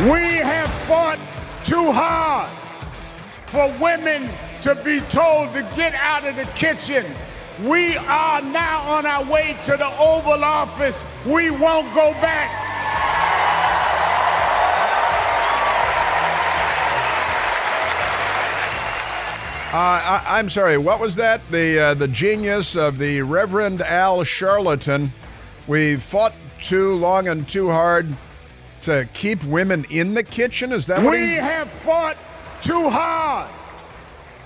We have fought too hard for women to be told to get out of the kitchen. We are now on our way to the Oval Office. We won't go back. I'm sorry, what was that? The genius of the Reverend Al Sharpton. We fought too long and too hard to keep women in the kitchen? Is that what We have fought too hard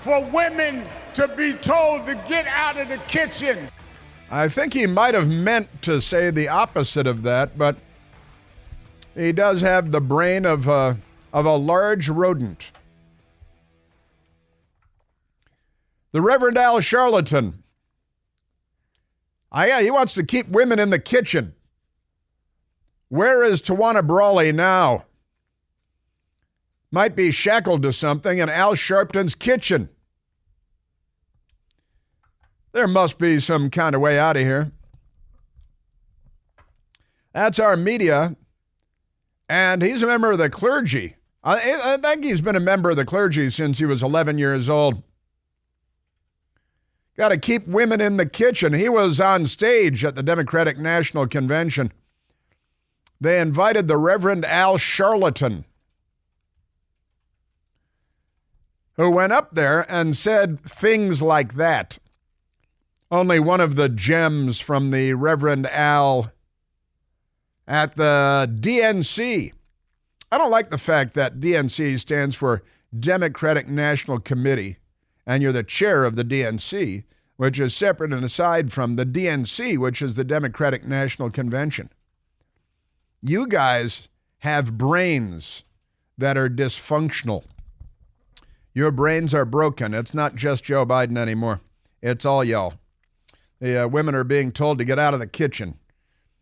for women to be told to get out of the kitchen. I think he might have meant to say the opposite of that, but he does have the brain of a large rodent. The Reverend Al Sharpton. Yeah, he wants to keep women in the kitchen. Where is Tawana Brawley now? Might be shackled to something in Al Sharpton's kitchen. There must be some kind of way out of here. That's our media. And he's a member of the clergy. I think he's been a member of the clergy since he was 11 years old. Got to keep women in the kitchen. He was on stage at the Democratic National Convention. They invited the Reverend Al Sharpton, who went up there and said things like that. Only one of the gems from the Reverend Al at the DNC. I don't like the fact that DNC stands for Democratic National Committee, and you're the chair of the DNC, which is separate and aside from the DNC, which is the Democratic National Convention. You guys have brains that are dysfunctional. Your brains are broken. It's not just Joe Biden anymore. It's all y'all. The women are being told to get out of the kitchen.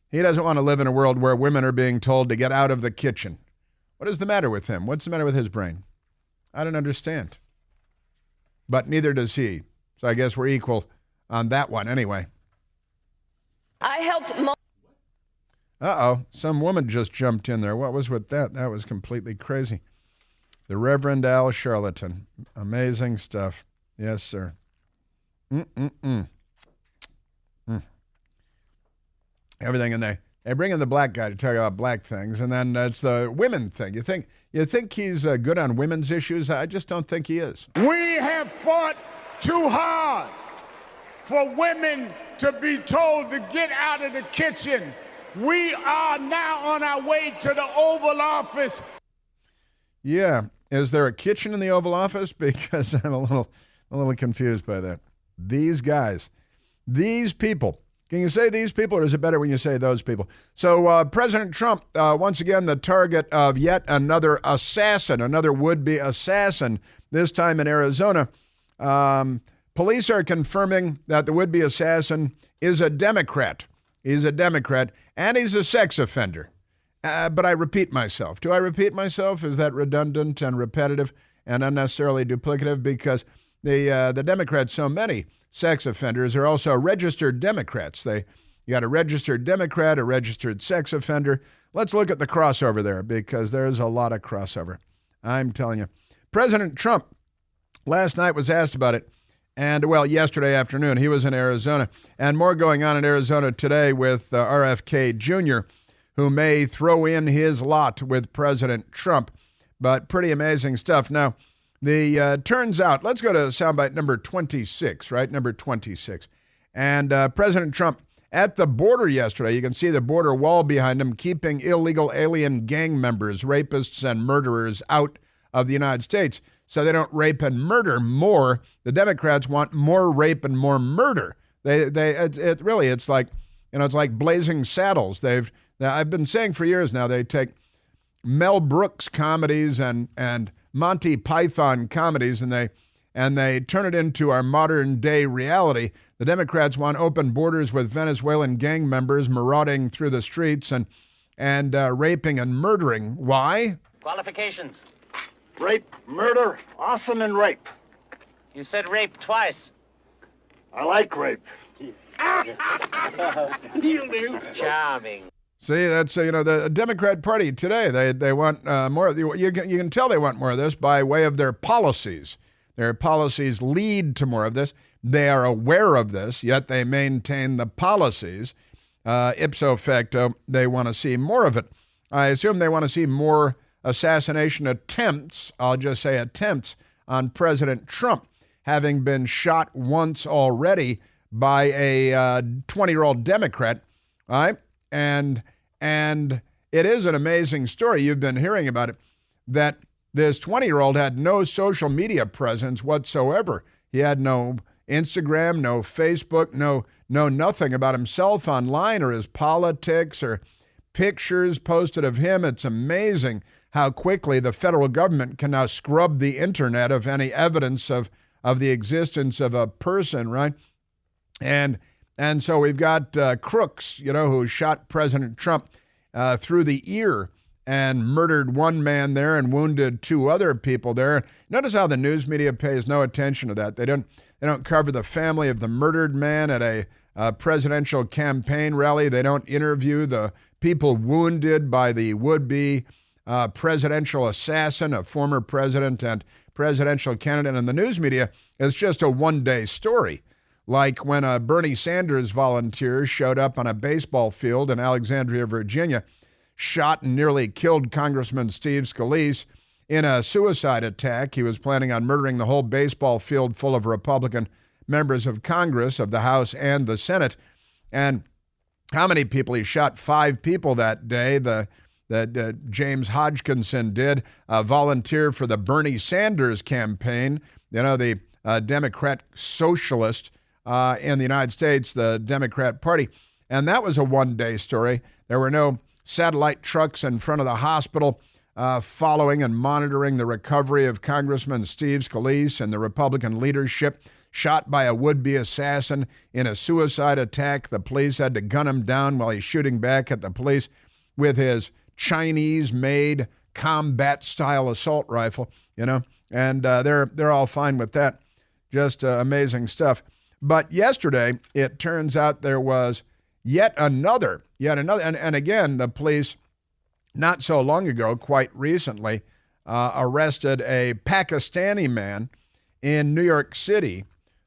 He doesn't want to live in a world where women are being told to get out of the kitchen. What is the matter with him? What's the matter with his brain? I don't understand. But neither does he. So I guess we're equal on that one anyway. I helped... Uh-oh, some woman just jumped in there. What was with that? That was completely crazy. The Reverend Al Sharpton. Amazing stuff. Yes, sir. Everything in there. They bring in the black guy to talk about black things, and then it's the women thing. You think he's good on women's issues? I just don't think he is. We have fought too hard for women to be told to get out of the kitchen. We are now on our way to the Oval Office. Yeah. Is there a kitchen in the Oval Office? Because I'm a little confused by that. These guys, these people. Can you say these people, or is it better when you say those people? So President Trump, once again, the target of yet another assassin, another would-be assassin, this time in Arizona. Police are confirming that the would-be assassin is a Democrat. He's a Democrat, and he's a sex offender. But I repeat myself. Do I repeat myself? Is that redundant and repetitive and unnecessarily duplicative? Because the Democrats, so many sex offenders are also registered Democrats. You got a registered Democrat, a registered sex offender. Let's look at the crossover there, because there's a lot of crossover. I'm telling you. President Trump last night was asked about it. And, well, yesterday afternoon, he was in Arizona. And more going on in Arizona today with RFK Jr., who may throw in his lot with President Trump. But pretty amazing stuff. Now, turns out, let's go to soundbite number 26, right? Number 26. And President Trump at the border yesterday, you can see the border wall behind him, keeping illegal alien gang members, rapists, and murderers out of the United States so they don't rape and murder more. The Democrats want more rape and more murder. It's like, it's like Blazing Saddles. I've been saying for years now, they take Mel Brooks comedies and Monty Python comedies, and they turn it into our modern day reality. The Democrats want open borders with Venezuelan gang members marauding through the streets and raping and murdering. Why? Qualifications. Rape, murder, arson, and rape. You said rape twice. I like rape. You'll do. Charming. See, that's the Democrat Party today. They want more. You can tell they want more of this by way of their policies. Their policies lead to more of this. They are aware of this, yet they maintain the policies. Ipso facto, they want to see more of it. I assume they want to see more assassination attempts. I'll just say attempts on President Trump, having been shot once already by a 20-year-old Democrat. All right. And it is an amazing story. You've been hearing about it, that this 20-year-old had no social media presence whatsoever. He had no Instagram, no Facebook, no nothing about himself online or his politics or pictures posted of him. It's amazing how quickly the federal government can now scrub the internet of any evidence of the existence of a person, right? And so we've got crooks, who shot President Trump through the ear and murdered one man there and wounded two other people there. Notice how the news media pays no attention to that. They don't cover the family of the murdered man at a presidential campaign rally. They don't interview the people wounded by the would-be presidential assassin, a former president and presidential candidate. And the news media is just a one-day story. Like when a Bernie Sanders volunteer showed up on a baseball field in Alexandria, Virginia, shot and nearly killed Congressman Steve Scalise in a suicide attack. He was planning on murdering the whole baseball field full of Republican members of Congress, of the House and the Senate. And how many people? He shot 5 people that day. That James Hodgkinson did, a volunteer for the Bernie Sanders campaign, the Democrat socialist in the United States, the Democrat Party. And that was a one-day story. There were no satellite trucks in front of the hospital following and monitoring the recovery of Congressman Steve Scalise and the Republican leadership, shot by a would-be assassin in a suicide attack. The police had to gun him down while he's shooting back at the police with his Chinese-made combat-style assault rifle, and they're all fine with that. Just amazing stuff. But yesterday, it turns out there was yet another, and again, the police, not so long ago, quite recently, arrested a Pakistani man in New York City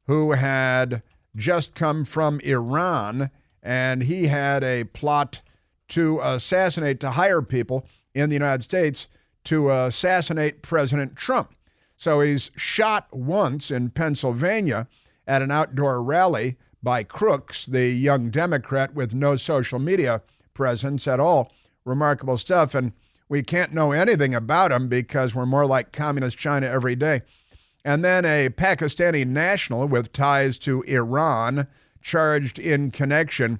who had just come from Iran, and he had a plot to hire people in the United States to assassinate President Trump. So he's shot once in Pennsylvania at an outdoor rally by Crooks, the young Democrat with no social media presence at all. Remarkable stuff. And we can't know anything about him because we're more like communist China every day. And then a Pakistani national with ties to Iran charged in connection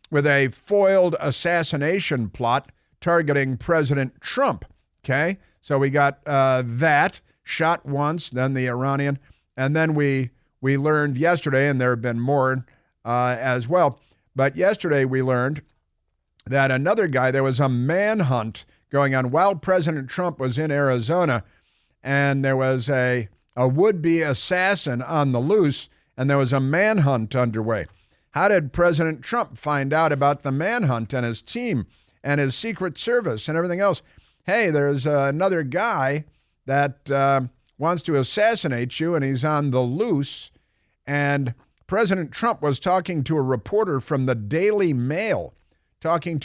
with a foiled assassination plot targeting President Trump. Okay, so we got that, shot once, then the Iranian, and then we learned yesterday, and there have been more as well, but yesterday we learned that another guy, there was a manhunt going on while President Trump was in Arizona, and there was a would-be assassin on the loose, and there was a manhunt underway. How did President Trump find out about the manhunt and his team and his Secret Service and everything else? Hey, there's another guy that wants to assassinate you, and he's on the loose. And President Trump was talking to a reporter from the Daily Mail, and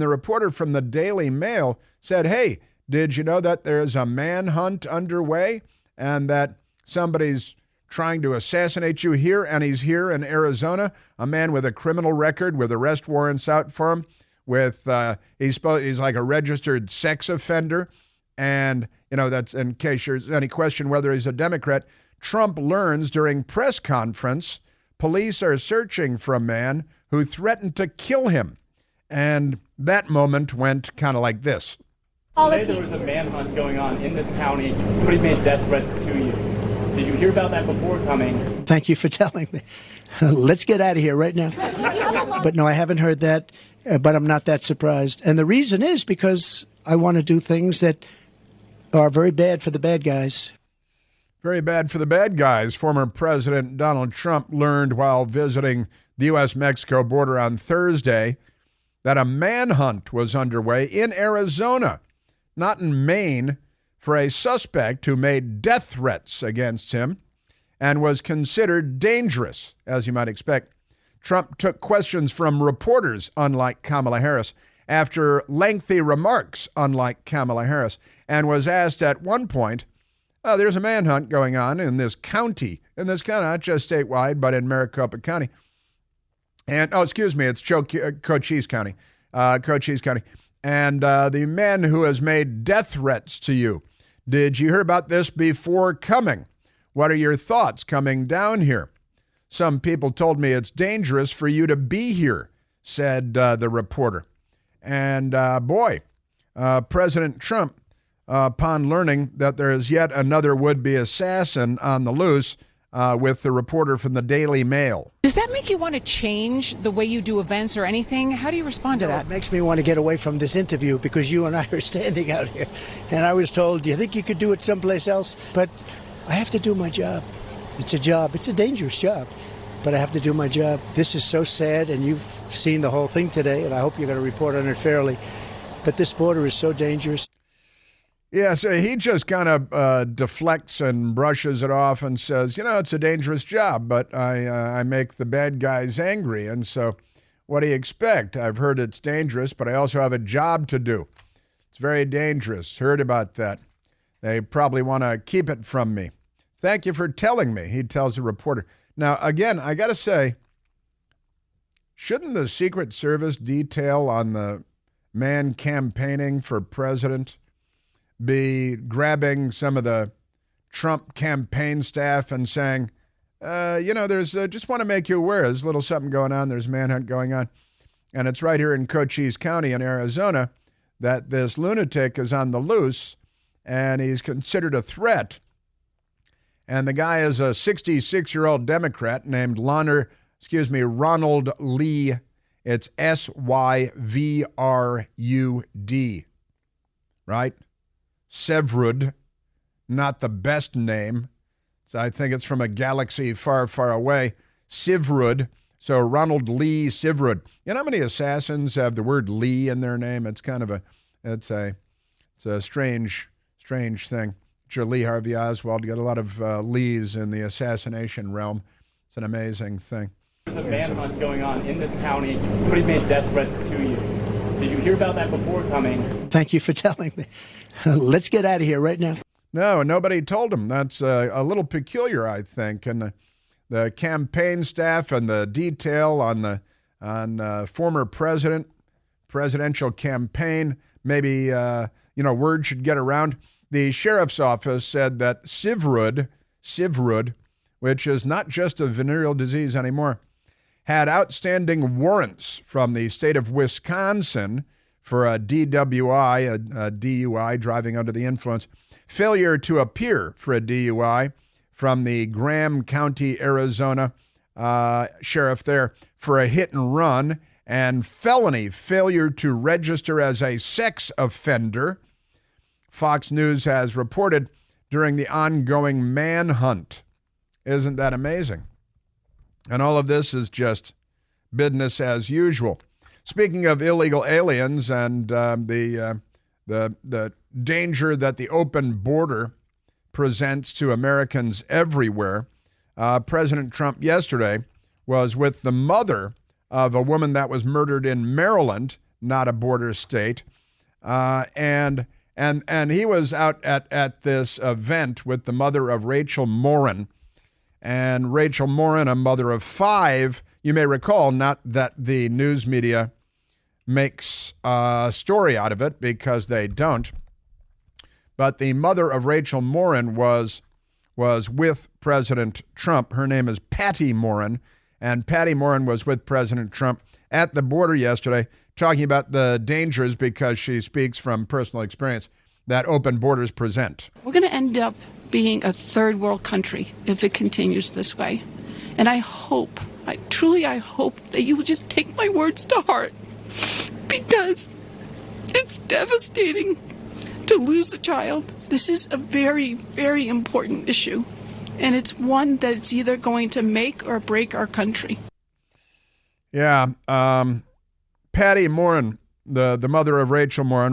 the reporter from the Daily Mail said, hey, did you know that there's a manhunt underway and that somebody's trying to assassinate you here, and he's here in Arizona, a man with a criminal record with arrest warrants out for him, with he's like a registered sex offender, and that's in case there's any question whether he's a Democrat. Trump learns during press conference police are searching for a man who threatened to kill him, and that moment went kind of like this. Today there was a manhunt going on in this county. Somebody made death threats to you. Did you hear about that before coming? Thank you for telling me. Let's get out of here right now. But no, I haven't heard that, but I'm not that surprised. And the reason is because I want to do things that are very bad for the bad guys. Very bad for the bad guys. Former President Donald Trump learned while visiting the U.S.-Mexico border on Thursday that a manhunt was underway in Arizona, not in Maine, for a suspect who made death threats against him and was considered dangerous, as you might expect. Trump took questions from reporters, unlike Kamala Harris, after lengthy remarks, unlike Kamala Harris, and was asked at one point, there's a manhunt going on in this county, not just statewide, but in Maricopa County. And, it's Cochise County. Cochise County. And the man who has made death threats to you, did you hear about this before coming? What are your thoughts coming down here? Some people told me it's dangerous for you to be here, said the reporter. And President Trump, upon learning that there is yet another would-be assassin on the loose, with the reporter from the Daily Mail. Does that make you want to change the way you do events or anything? How do you respond to that? It makes me want to get away from this interview because you and I are standing out here. And I was told, do you think you could do it someplace else? But I have to do my job. It's a job. It's a dangerous job. But I have to do my job. This is so sad, and you've seen the whole thing today, and I hope you're going to report on it fairly. But this border is so dangerous. Yeah, so he just kind of deflects and brushes it off and says, it's a dangerous job, but I make the bad guys angry. And so what do you expect? I've heard it's dangerous, but I also have a job to do. It's very dangerous. Heard about that. They probably want to keep it from me. Thank you for telling me, he tells the reporter. Now, again, I got to say, shouldn't the Secret Service detail on the man campaigning for president be grabbing some of the Trump campaign staff and saying, there's just want to make you aware, there's a little something going on, there's a manhunt going on. And it's right here in Cochise County in Arizona that this lunatic is on the loose and he's considered a threat. And the guy is a 66-year-old Democrat named Ronald Lee. It's Syvrud, right? Syvrud, not the best name. So I think it's from a galaxy far, far away. Syvrud. So Ronald Lee Syvrud. You know how many assassins have the word Lee in their name? It's kind of it's a strange thing. Sure, Lee Harvey Oswald got a lot of Lees in the assassination realm. It's an amazing thing. There's a manhunt going on in this county. Somebody made death threats to you. Did you hear about that before coming? Thank you for telling me. Let's get out of here right now. No, nobody told him. That's a little peculiar, I think. And the campaign staff and the detail on former presidential campaign, maybe word should get around. The sheriff's office said that Syvrud, which is not just a venereal disease anymore, had outstanding warrants from the state of Wisconsin for a DWI, a DUI, driving under the influence, failure to appear for a DUI from the Graham County, Arizona sheriff there for a hit and run, and felony failure to register as a sex offender, Fox News has reported during the ongoing manhunt. Isn't that amazing? And all of this is just business as usual. Speaking of illegal aliens and the danger that the open border presents to Americans everywhere, President Trump yesterday was with the mother of a woman that was murdered in Maryland, not a border state, and he was out at this event with the mother of Rachel Morin. And Rachel Morin, a mother of 5, you may recall, not that the news media makes a story out of it because they don't, but the mother of Rachel Morin was with President Trump. Her name is Patty Morin, and Patty Morin was with President Trump at the border yesterday talking about the dangers, because she speaks from personal experience, that open borders present. We're going to end up being a third world country if it continues this way. And I truly hope that you will just take my words to heart, because it's devastating to lose a child. This is a very, very important issue, and it's one that's either going to make or break our country. Yeah. Patty Morin, the mother of Rachel Morin,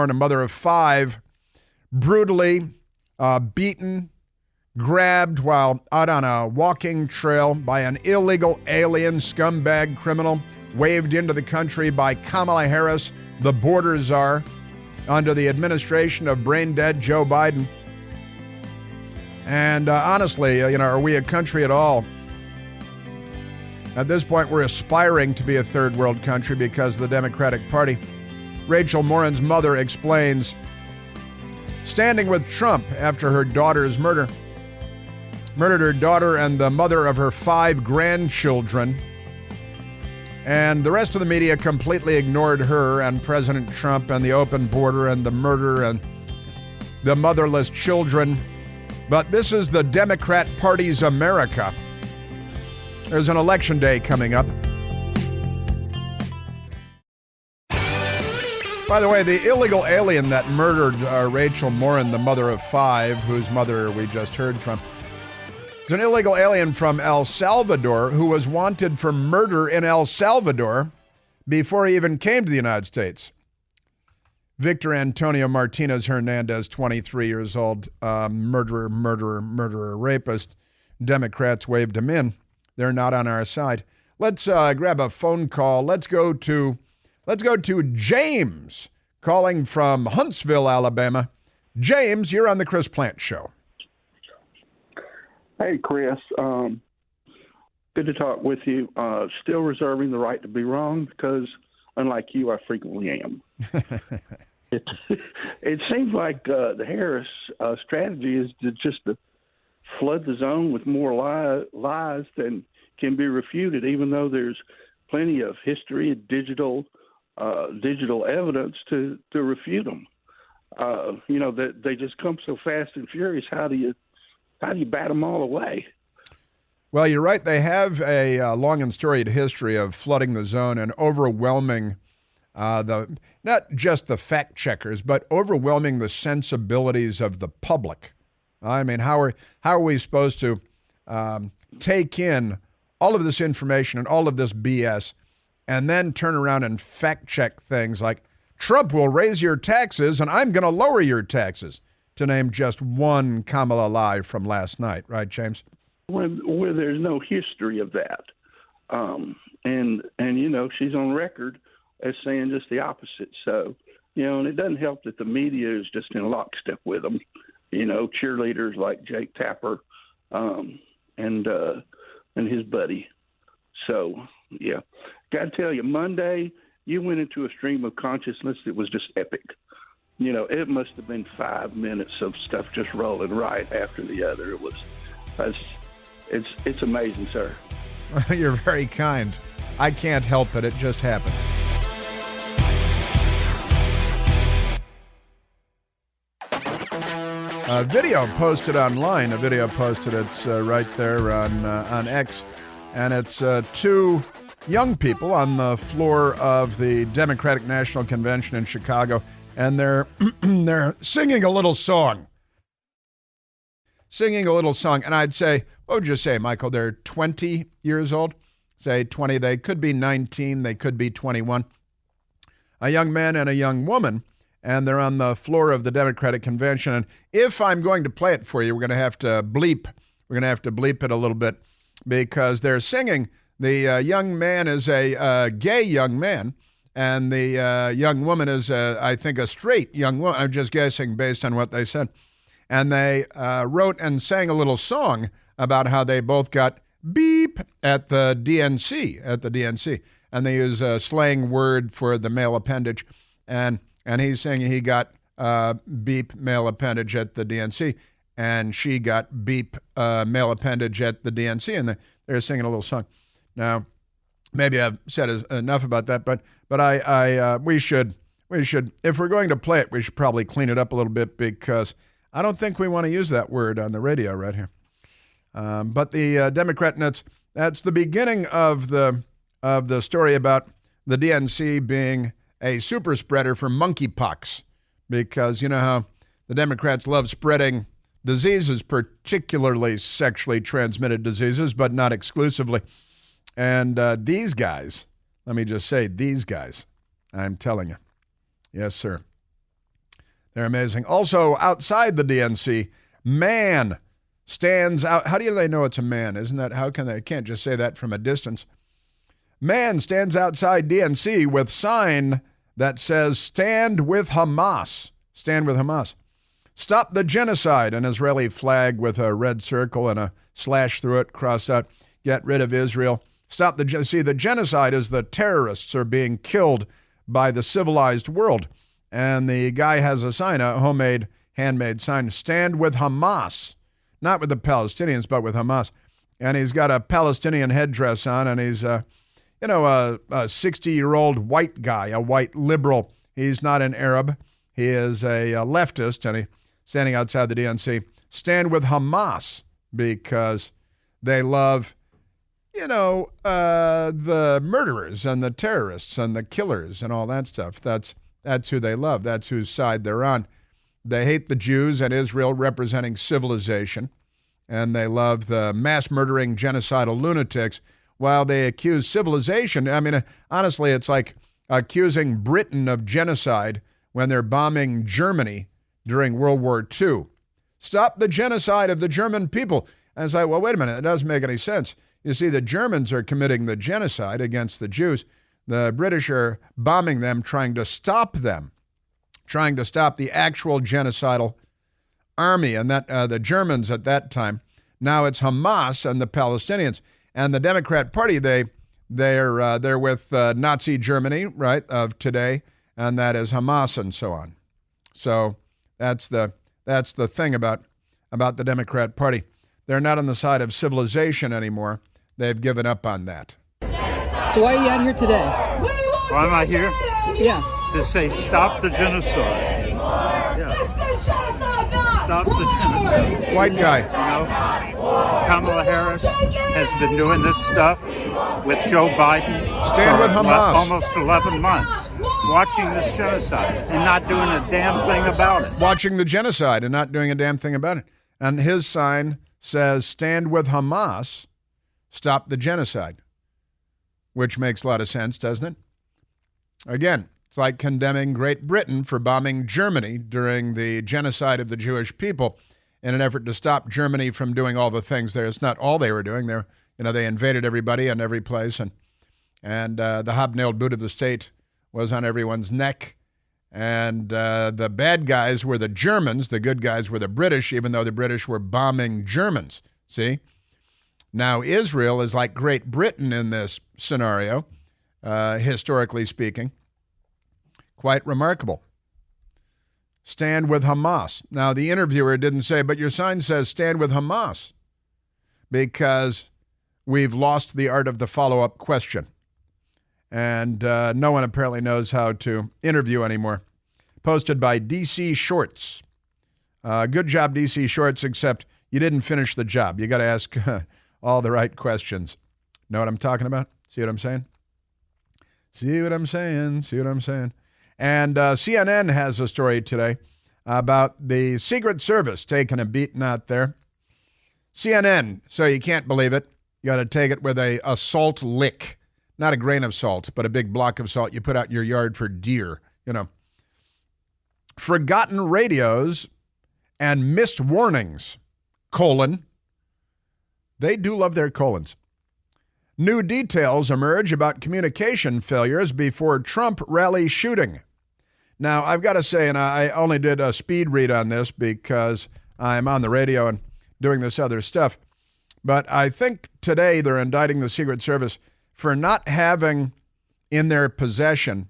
a mother of 5, brutally beaten, grabbed while out on a walking trail by an illegal alien scumbag criminal, waved into the country by Kamala Harris, the border czar, under the administration of brain-dead Joe Biden. And honestly, are we a country at all? At this point, we're aspiring to be a third world country because of the Democratic Party. Rachel Morin's mother explains, standing with Trump after her daughter's murdered her daughter and the mother of her 5 grandchildren. And the rest of the media completely ignored her and President Trump and the open border and the murder and the motherless children. But this is the Democrat Party's America. There's an election day coming up. By the way, the illegal alien that murdered Rachel Morin, the mother of 5, whose mother we just heard from, is an illegal alien from El Salvador who was wanted for murder in El Salvador before he even came to the United States. Victor Antonio Martinez Hernandez, 23 years old, murderer, rapist. Democrats waved him in. They're not on our side. Let's grab a phone call. Let's go to James calling from Huntsville, Alabama. James, you're on the Chris Plante Show. Hey, Chris. Good to talk with you. Still reserving the right to be wrong because, unlike you, I frequently am. It seems like the Harris strategy is to flood the zone with more lies than can be refuted, even though there's plenty of history and digital evidence to refute them. That they just come so fast and furious. How do you bat them all away? Well, you're right. They have a long and storied history of flooding the zone and overwhelming not just the fact checkers, but overwhelming the sensibilities of the public. I mean, how are we supposed to take in all of this information and all of this BS and then turn around and fact check things like Trump will raise your taxes and I'm going to lower your taxes, to name just one Kamala lie from last night, right, James? Where there's no history of that. And she's on record as saying just the opposite. So, and it doesn't help that the media is just in lockstep with them. Cheerleaders like Jake Tapper and his buddy. So, yeah. Got to tell you, Monday, you went into a stream of consciousness that was just epic. It must have been 5 minutes of stuff just rolling right after the other. It's amazing, sir. You're very kind. I can't help it. It just happened. A video posted online. It's right there on X. And it's 2 young people on the floor of the Democratic National Convention in Chicago. And they're singing a little song. And I'd say, what would you say, Michael? They're 20 years old? Say 20. They could be 19. They could be 21. A young man and a young woman. And they're on the floor of the Democratic Convention. And if I'm going to play it for you, we're going to have to bleep. We're going to have to bleep it a little bit because they're singing. The young man is a gay young man. And the young woman is, I think, a straight young woman. I'm just guessing based on what they said. And they wrote and sang a little song about how they both got beep at the DNC. And they use a slang word for the male appendage. And he's saying he got beep male appendage at the DNC. And she got beep male appendage at the DNC. And they're singing a little song. Now, maybe I've said enough about that, but we should, if we're going to play it, we should probably clean it up a little bit because I don't think we want to use that word on the radio right here. But the Democrat nuts, that's the beginning of the story about the DNC being a super spreader for monkeypox, because you know how the Democrats love spreading diseases, particularly sexually transmitted diseases, but not exclusively. And these guys, let me just say, these guys, I'm telling you. Yes, sir. They're amazing. Also, outside the DNC, man stands out. How do they know it's a man? Isn't that, how can they, can't just say that from a distance. Man stands outside DNC with sign that says, stand with Hamas. Stand with Hamas. Stop the genocide, an Israeli flag with a red circle and a slash through it, crossed out, get rid of Israel. Stop the, see, the genocide is the terrorists are being killed by the civilized world. And the guy has a sign, a homemade, handmade sign, stand with Hamas. Not with the Palestinians, but with Hamas. And he's got a Palestinian headdress on, and he's, a 60-year-old white guy, a white liberal. He's not an Arab. He is a leftist, and he's standing outside the DNC. Stand with Hamas because they love, the murderers and the terrorists and the killers and all that stuff. That's who they love. That's whose side they're on. They hate the Jews and Israel representing civilization, and they love the mass-murdering genocidal lunatics while they accuse civilization. I mean, honestly, it's like accusing Britain of genocide when they're bombing Germany during World War II. Stop the genocide of the German people. And it's like, well, wait a minute, it doesn't make any sense. You see, the Germans are committing the genocide against the Jews. The British are bombing them, trying to stop them, trying to stop the actual genocidal army. And that the Germans at that time, now it's Hamas and the Palestinians. And the Democrat Party, they're with Nazi Germany, right, of today, and that is Hamas and so on. So that's the thing about the Democrat Party. They're not on the side of civilization anymore. They've given up on that. So why are you out here today? Why am I here? Yeah. To say stop the genocide. Yeah. This is genocide now. Stop the genocide. White guy. Kamala Harris has been doing this stuff with Joe Biden. Stand with Hamas. Almost 11 months. Watching this genocide and not doing a damn thing about it. Watching the genocide and not doing a damn thing about it. And his sign says, stand with Hamas, stop the genocide. Which makes a lot of sense, doesn't it? Again, it's like condemning Great Britain for bombing Germany during the genocide of the Jewish people in an effort to stop Germany from doing all the things there. It's not all they were doing. They invaded everybody and every place, and the hobnailed boot of the state was on everyone's neck. And the bad guys were the Germans. The good guys were the British, even though the British were bombing Germans. See? Now, Israel is like Great Britain in this scenario, historically speaking. Quite remarkable. Stand with Hamas. Now, the interviewer didn't say, but your sign says stand with Hamas, because we've lost the art of the follow-up question. And no one apparently knows how to interview anymore. Posted by DC Shorts. Good job, DC Shorts, except you didn't finish the job. You got to ask all the right questions. Know what I'm talking about? See what I'm saying? See what I'm saying? See what I'm saying? And CNN has a story today about the Secret Service taking a beating out there. CNN, so you can't believe it. You got to take it with a salt lick. Not a grain of salt, but a big block of salt you put out in your yard for deer, Forgotten radios and missed warnings, They do love their colons. New details emerge about communication failures before Trump rally shooting. Now, I've got to say, and I only did a speed read on this because I'm on the radio and doing this other stuff, but I think today they're indicting the Secret Service for not having in their possession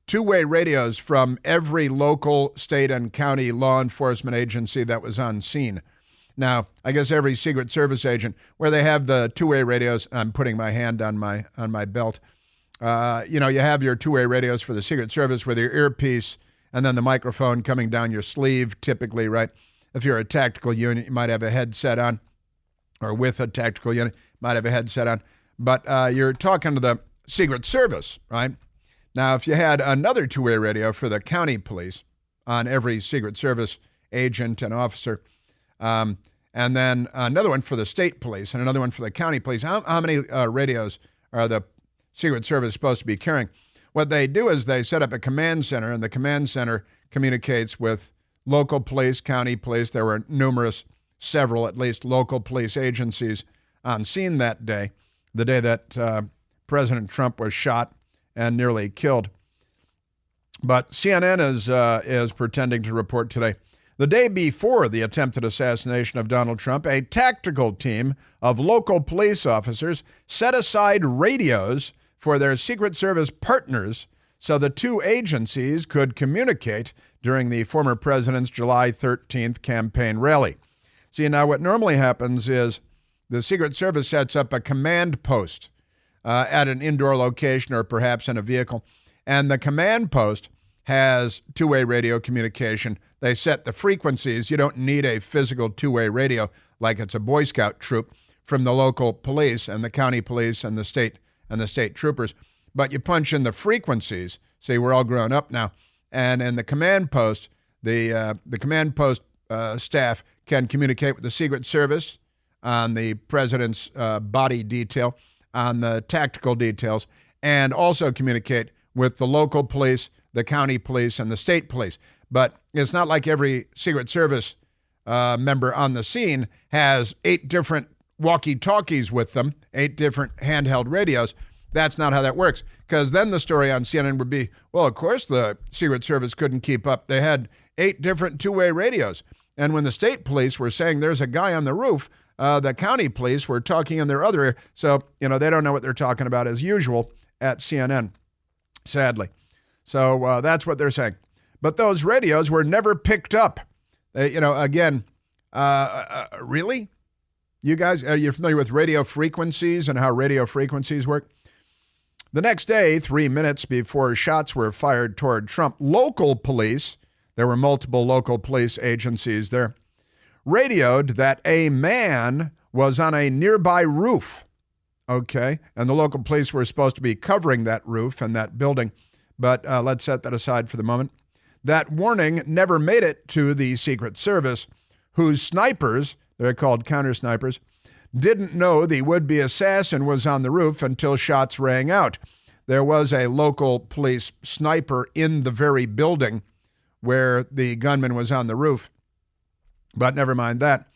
two-way radios from every local, state, and county law enforcement agency that was on scene. Now, I guess every Secret Service agent, where they have the two-way radios, I'm putting my hand on my belt. You have your two-way radios for the Secret Service with your earpiece and then the microphone coming down your sleeve, typically, right? If you're a tactical unit, you might have a headset on, or with a tactical unit, might have a headset on. But you're talking to the Secret Service, right? Now, if you had another two-way radio for the county police on every Secret Service agent and officer, and then another one for the state police and another one for the county police. How many radios are the Secret Service supposed to be carrying? What they do is they set up a command center, and the command center communicates with local police, county police. There were several at least, local police agencies on scene that day, the day that President Trump was shot and nearly killed. But CNN is pretending to report today. The day before the attempted assassination of Donald Trump, a tactical team of local police officers set aside radios for their Secret Service partners so the two agencies could communicate during the former president's July 13th campaign rally. See, now what normally happens is the Secret Service sets up a command post at an indoor location or perhaps in a vehicle, and the command post has two-way radio communication. They set the frequencies. You don't need a physical two-way radio like it's a Boy Scout troop from the local police and the county police and the state troopers. But you punch in the frequencies. See, we're all grown up now. And in the command post, the command post staff can communicate with the Secret Service on the president's body detail, on the tactical details, and also communicate with the local police, the county police, and the state police. But it's not like every Secret Service member on the scene has 8 different walkie-talkies with them, 8 different handheld radios. That's not how that works, because then the story on CNN would be, well, of course the Secret Service couldn't keep up. They had 8 different two-way radios. And when the state police were saying there's a guy on the roof, the county police were talking in their other ear. So, they don't know what they're talking about as usual at CNN, sadly. So that's what they're saying. But those radios were never picked up. Again, really? You guys, are you familiar with radio frequencies and how radio frequencies work? The next day, 3 minutes before shots were fired toward Trump, local police, there were multiple local police agencies there, radioed that a man was on a nearby roof. Okay, and the local police were supposed to be covering that roof and that building, but let's set that aside for the moment. That warning never made it to the Secret Service, whose snipers, they're called counter snipers, didn't know the would-be assassin was on the roof until shots rang out. There was a local police sniper in the very building where the gunman was on the roof. But never mind that.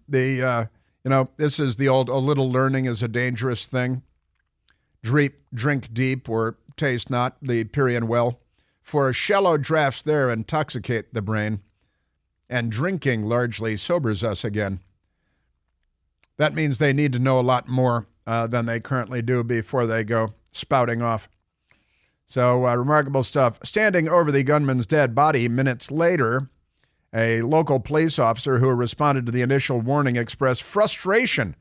This is the old, a little learning is a dangerous thing. Drink deep or taste not the Pierian well. For shallow draughts there intoxicate the brain, and drinking largely sobers us again. That means they need to know a lot more than they currently do before they go spouting off. So remarkable stuff. Standing over the gunman's dead body minutes later, a local police officer who responded to the initial warning expressed frustration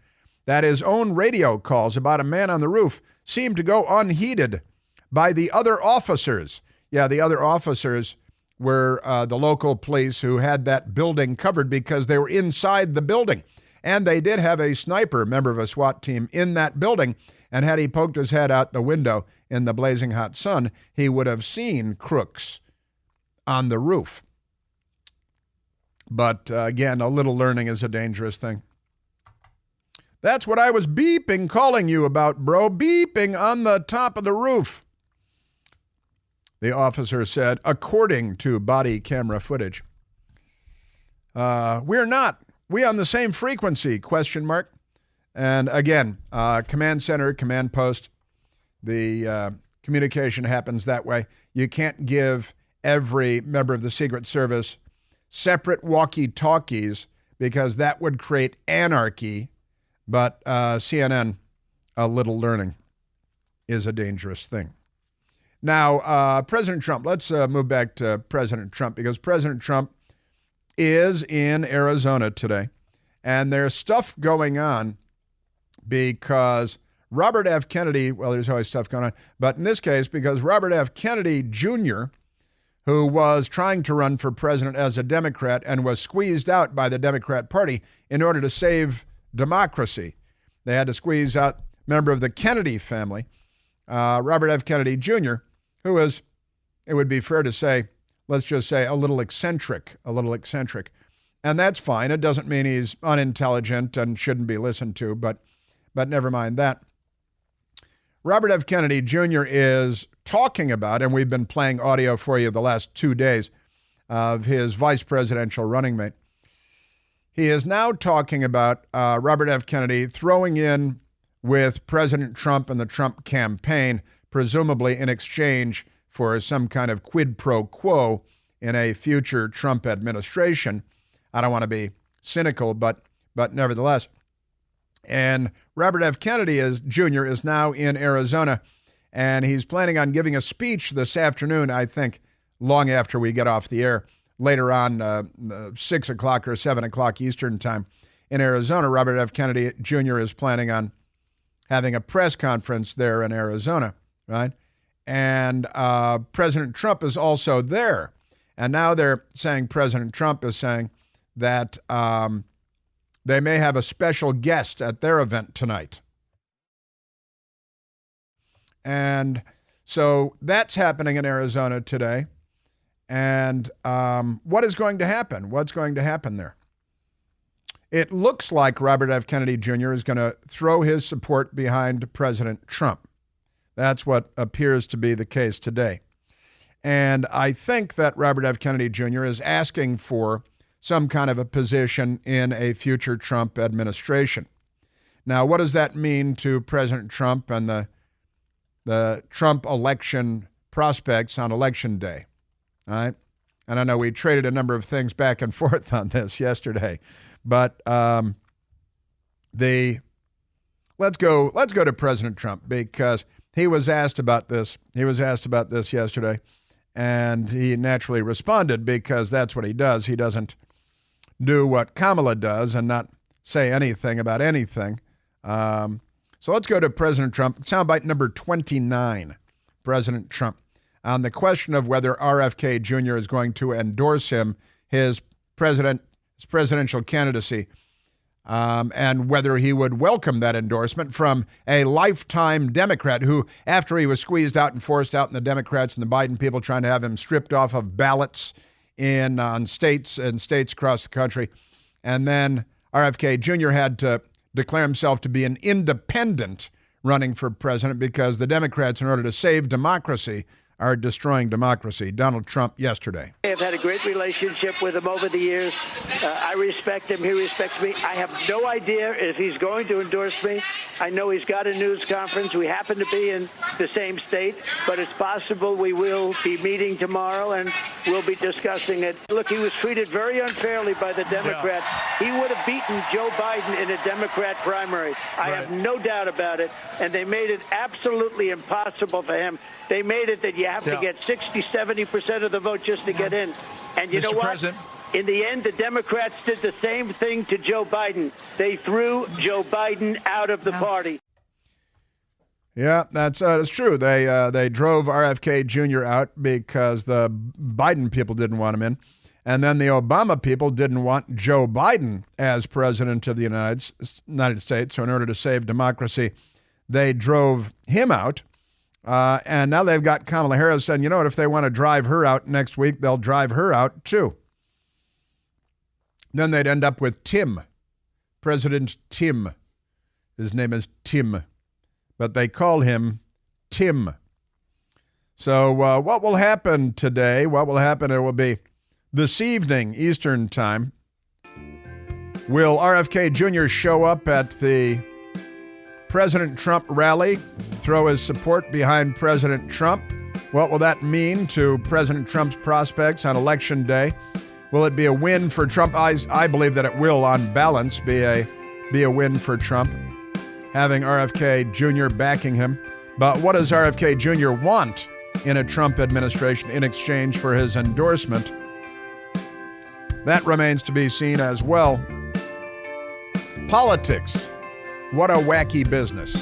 that his own radio calls about a man on the roof seemed to go unheeded by the other officers. Yeah, the other officers were the local police who had that building covered because they were inside the building. And they did have a sniper, member of a SWAT team, in that building. And had he poked his head out the window in the blazing hot sun, he would have seen crooks on the roof. But again, a little learning is a dangerous thing. That's what I was beeping, calling you about, bro. Beeping on the top of the roof. The officer said, according to body camera footage. We're not. We on the same frequency, ? And again, command center, command post, the communication happens that way. You can't give every member of the Secret Service separate walkie-talkies because that would create anarchy. But CNN, a little learning, is a dangerous thing. Now, President Trump, let's move back to President Trump, because President Trump is in Arizona today. And there's stuff going on because Robert F. Kennedy, well, there's always stuff going on, but in this case, because Robert F. Kennedy Jr., who was trying to run for president as a Democrat and was squeezed out by the Democrat Party in order to save democracy. They had to squeeze out a member of the Kennedy family, Robert F. Kennedy Jr., who is, it would be fair to say, let's just say a little eccentric. And that's fine. It doesn't mean he's unintelligent and shouldn't be listened to, but never mind that. Robert F. Kennedy Jr. is talking about, and we've been playing audio for you the last 2 days of his vice presidential running mate. He is now talking about Robert F. Kennedy throwing in with President Trump and the Trump campaign, presumably in exchange for some kind of quid pro quo in a future Trump administration. I don't want to be cynical, but nevertheless. And Robert F. Kennedy Jr. is now in Arizona, and he's planning on giving a speech this afternoon, I think, long after we get off the air, later on 6 o'clock or 7 o'clock Eastern time in Arizona. Robert F. Kennedy Jr. is planning on having a press conference there in Arizona, right? And President Trump is also there. And now they're saying President Trump is saying that they may have a special guest at their event tonight. And so that's happening in Arizona today. And what is going to happen? What's going to happen there? It looks like Robert F. Kennedy Jr. is going to throw his support behind President Trump. That's what appears to be the case today. And I think that Robert F. Kennedy Jr. is asking for some kind of a position in a future Trump administration. Now, what does that mean to President Trump and the Trump election prospects on Election Day? All right? And I know we traded a number of things back and forth on this yesterday, but let's go to President Trump, because he was asked about this. He was asked about this yesterday, and he naturally responded, because that's what he does. He doesn't do what Kamala does and not say anything about anything. So let's go to President Trump. Soundbite number 29, President Trump, on the question of whether RFK Jr. is going to endorse him, his presidential candidacy, and whether he would welcome that endorsement from a lifetime Democrat who, after he was squeezed out and forced out, and the Democrats and the Biden people trying to have him stripped off of ballots on states across the country, and then RFK Jr. had to declare himself to be an independent running for president because the Democrats, in order to save democracy, are destroying democracy. Donald Trump yesterday. I've had a great relationship with him over the years. I respect him. He respects me. I have no idea if he's going to endorse me. I know he's got a news conference. We happen to be in the same state, but it's possible we will be meeting tomorrow and we'll be discussing it. Look, he was treated very unfairly by the Democrats. Yeah. He would have beaten Joe Biden in a Democrat primary. I have no doubt about it. And they made it absolutely impossible for him. They made it that you have to get 60, 70% of the vote just to get in. And you know what? President. In the end, the Democrats did the same thing to Joe Biden. They threw Joe Biden out of the party. Yeah, that's true. They drove RFK Jr. out because the Biden people didn't want him in. And then the Obama people didn't want Joe Biden as president of the United States. So in order to save democracy, they drove him out. And now they've got Kamala Harris saying, you know what, if they want to drive her out next week, they'll drive her out too. Then they'd end up with Tim, President Tim. His name is Tim, but they call him Tim. So what will happen today? What will happen? It will be this evening, Eastern time. Will RFK Jr. show up at the President Trump rally, throw his support behind President Trump? What will that mean to President Trump's prospects on Election Day? Will it be a win for Trump? I believe that it will, on balance, be a win for Trump, having RFK Jr. backing him. But what does RFK Jr. want in a Trump administration in exchange for his endorsement? That remains to be seen as well. Politics. What a wacky business.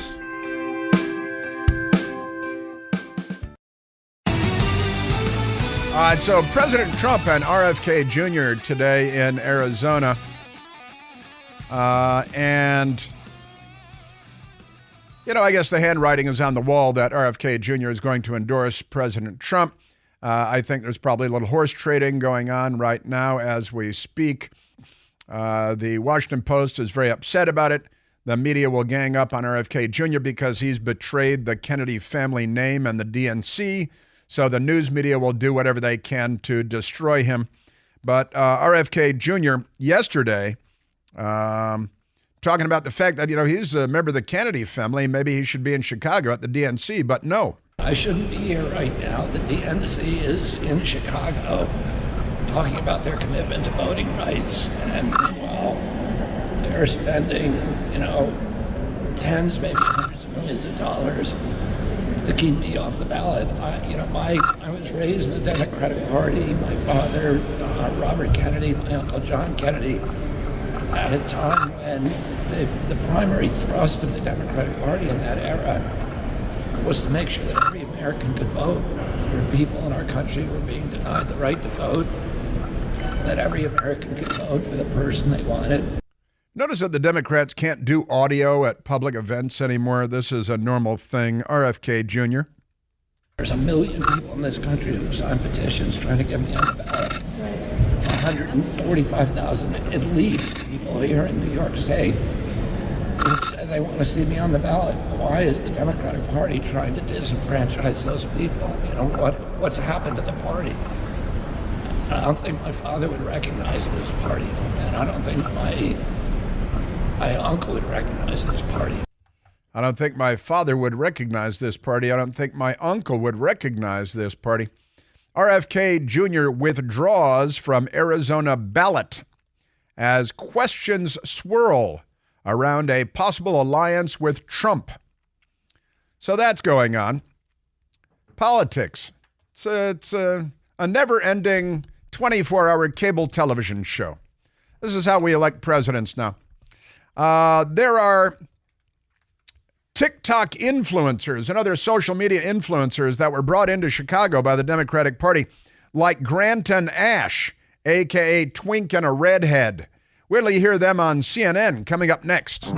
All right, so President Trump and RFK Jr. today in Arizona. And, you know, I guess the handwriting is on the wall that RFK Jr. is going to endorse President Trump. I think there's probably a little horse trading going on right now as we speak. The Washington Post is very upset about it. The media will gang up on RFK Jr. because he's betrayed the Kennedy family name and the DNC. So the news media will do whatever they can to destroy him. But RFK Jr. yesterday, talking about the fact that, he's a member of the Kennedy family. Maybe he should be in Chicago at the DNC, but no. I shouldn't be here right now. The DNC is in Chicago talking about their commitment to voting rights. And meanwhile, they're spending, tens, maybe hundreds of millions of dollars to keep me off the ballot. I was raised in the Democratic Party. My father, Robert Kennedy, my uncle John Kennedy, at a time when the primary thrust of the Democratic Party in that era was to make sure that every American could vote. There were people in our country who were being denied the right to vote, and that every American could vote for the person they wanted. Notice that the Democrats can't do audio at public events anymore. This is a normal thing. RFK Jr. There's 1 million people in this country who signed petitions trying to get me on the ballot. 145,000 at least people here in New York State who say they want to see me on the ballot. Why is the Democratic Party trying to disenfranchise those people? What's happened to the party? I don't think my father would recognize this party, and I don't think my uncle would recognize this party. I don't think my father would recognize this party. I don't think my uncle would recognize this party. RFK Jr. withdraws from Arizona ballot as questions swirl around a possible alliance with Trump. So that's going on. Politics. It's a never-ending 24-hour cable television show. This is how we elect presidents now. There are TikTok influencers and other social media influencers that were brought into Chicago by the Democratic Party, like Granton Ash, a.k.a. Twink and a Redhead. Wait till you hear them on CNN coming up next.